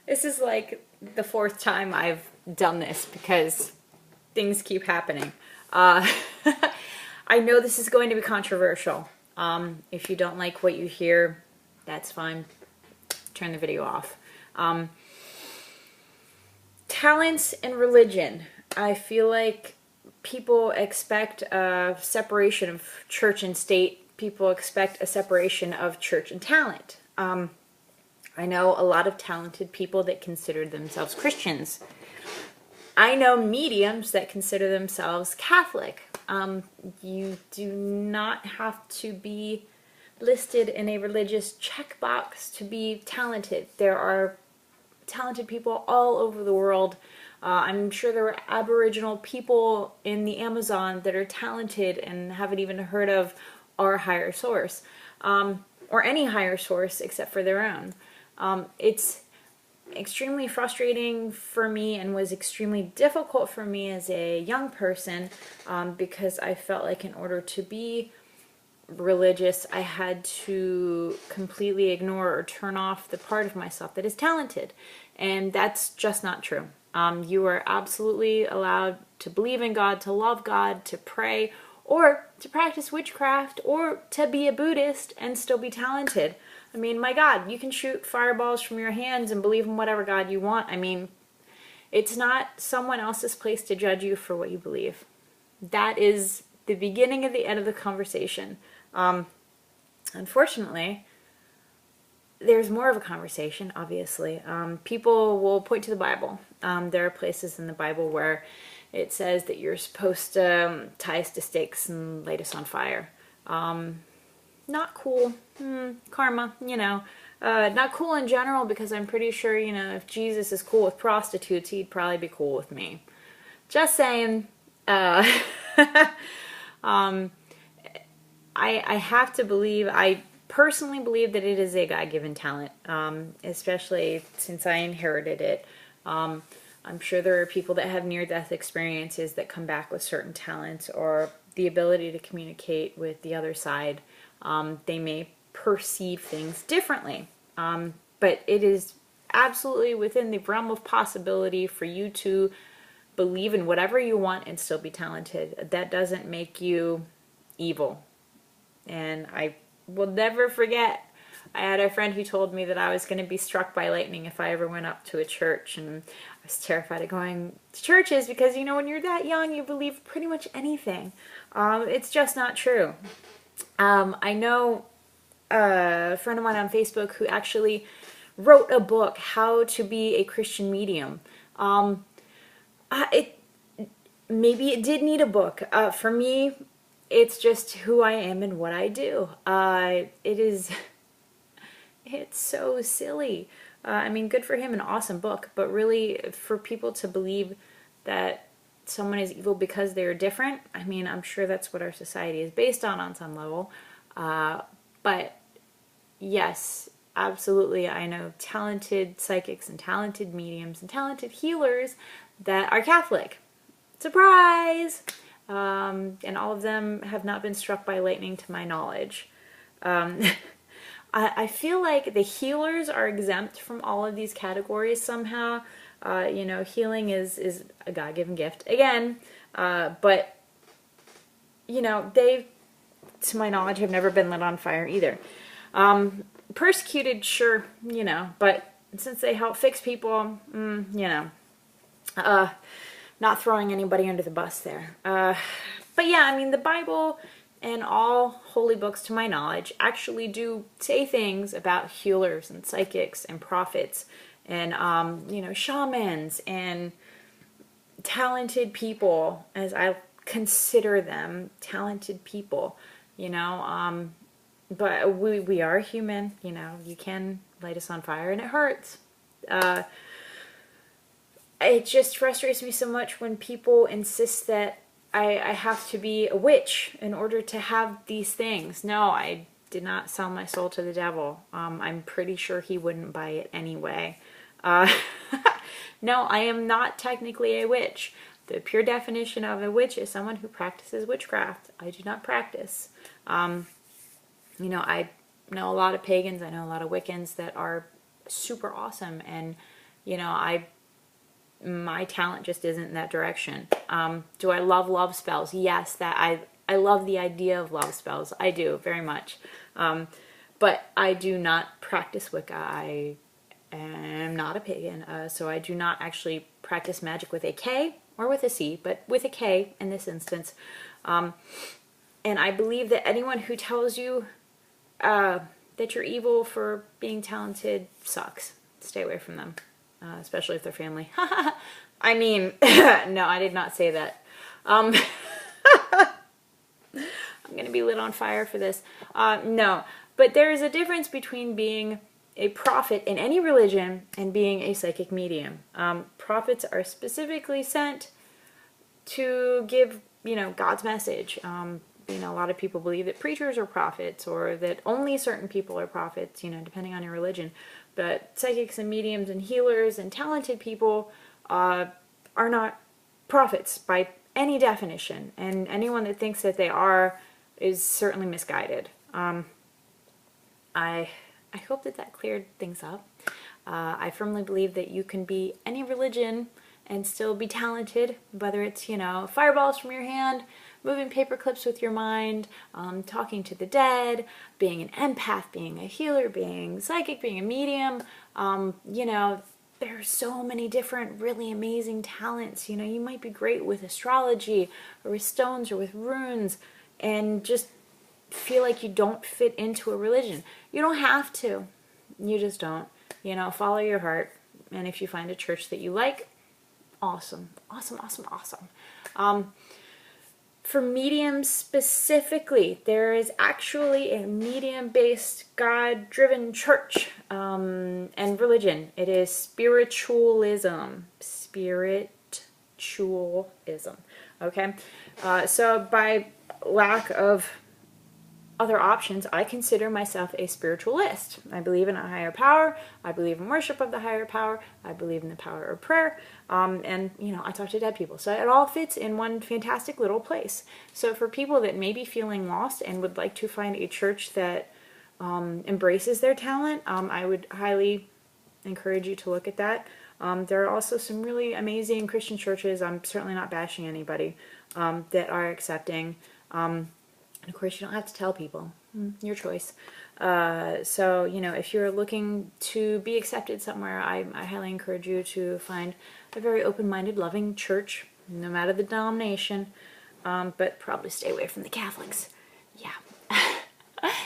This is like the fourth time I've done this because things keep happening. Uh, I know this is going to be controversial. If you don't like what you hear, that's fine. Turn the video off. Talents and religion. I feel like people expect a separation of church and state. People expect a separation of church and talent. I know a lot of talented people that consider themselves Christians. I know mediums that consider themselves Catholic. You do not have to be listed in a religious checkbox to be talented. There are talented people all over the world. I'm sure there are Aboriginal people in the Amazon that are talented and haven't even heard of our higher source, or any higher source except for their own. It's extremely frustrating for me and was extremely difficult for me as a young person, because I felt like in order to be religious, I had to completely ignore or turn off the part of myself that is talented. And that's just not true. You are absolutely allowed to believe in God, to love God, to pray, or to practice witchcraft, or to be a Buddhist and still be talented. I mean, my God, you can shoot fireballs from your hands and believe in whatever God you want. I mean, it's not someone else's place to judge you for what you believe. That is the beginning of the end of the conversation. Unfortunately, there's more of a conversation, obviously. People will point to the Bible. There are places in the Bible where it says that you're supposed to tie us to stakes and light us on fire. Not cool. Karma, you know. Not cool in general, because I'm pretty sure, you know, if Jesus is cool with prostitutes, he'd probably be cool with me. Just saying. I have to believe, I personally believe that it is a God-given talent, especially since I inherited it. I'm sure there are people that have near-death experiences that come back with certain talents or the ability to communicate with the other side. They may perceive things differently, but it is absolutely within the realm of possibility for you to believe in whatever you want and still be talented. That doesn't make you evil. And I will never forget, I had a friend who told me that I was going to be struck by lightning if I ever went up to a church, and I was terrified of going to churches because, you know, when you're that young, you believe pretty much anything. It's just not true. I know a friend of mine on Facebook who actually wrote a book, How to Be a Christian Medium. Maybe it did need a book. For me, it's just who I am and what I do. It's so silly. I mean, good for him, an awesome book, but really for people to believe that someone is evil because they're different, I mean, I'm sure that's what our society is based on some level. But yes, absolutely, I know talented psychics and talented mediums and talented healers that are Catholic. Surprise! And all of them have not been struck by lightning to my knowledge. I feel like the healers are exempt from all of these categories somehow. You know, healing is a God-given gift, again, but, you know, they, to my knowledge, have never been lit on fire either. Persecuted, sure, you know, but since they help fix people, you know, not throwing anybody under the bus there. But yeah, I mean, the Bible and all holy books, to my knowledge, actually do say things about healers and psychics and prophets and, you know, shamans and talented people, as I consider them, talented people, you know. But we are human, you know. You can light us on fire and it hurts. It just frustrates me so much when people insist that I have to be a witch in order to have these things. No, I did not sell my soul to the devil. I'm pretty sure he wouldn't buy it anyway. No, I am not technically a witch. The pure definition of a witch is someone who practices witchcraft. I do not practice. You know, I know a lot of pagans. I know a lot of Wiccans that are super awesome and you know, my talent just isn't in that direction. Do I love spells? Yes, I love the idea of love spells. I do, very much. But I do not practice Wicca. I am not a pagan, so I do not actually practice magic with a K or with a C, but with a K in this instance. And I believe that anyone who tells you that you're evil for being talented sucks. Stay away from them, especially if they're family. I mean, no, I did not say that. I'm going to be lit on fire for this. No, but there is a difference between being a prophet in any religion and being a psychic medium. Prophets are specifically sent to give, God's message. A lot of people believe that preachers are prophets, or that only certain people are prophets, depending on your religion. But psychics and mediums and healers and talented people are not prophets by any definition. And anyone that thinks that they are is certainly misguided. I hope that cleared things up. I firmly believe that you can be any religion and still be talented, whether it's, fireballs from your hand, moving paper clips with your mind, talking to the dead, being an empath, being a healer, being psychic, being a medium. There are so many different really amazing talents. You might be great with astrology or with stones or with runes and just feel like you don't fit into a religion. You don't have to. You just don't. Follow your heart. And if you find a church that you like, awesome. Awesome, awesome, awesome. For mediums specifically, there is actually a medium-based, God-driven church and religion. It is spiritualism. Spiritualism. Okay? So by lack of other options, I consider myself a spiritualist. I believe in a higher power. I believe in worship of the higher power. I believe in the power of prayer. And, I talk to dead people. So it all fits in one fantastic little place. So for people that may be feeling lost and would like to find a church that embraces their talent, I would highly encourage you to look at that. There are also some really amazing Christian churches. I'm certainly not bashing anybody that are accepting. And of course, you don't have to tell people. Your choice. So, if you're looking to be accepted somewhere, I highly encourage you to find a very open-minded, loving church, no matter the denomination, but probably stay away from the Catholics. Yeah.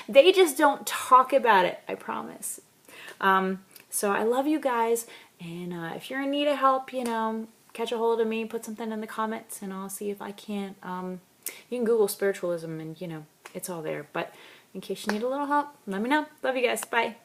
They just don't talk about it, I promise. So I love you guys, and if you're in need of help, catch a hold of me, put something in the comments, and I'll see if I can't... You can Google spiritualism and, it's all there. But in case you need a little help, let me know. Love you guys. Bye.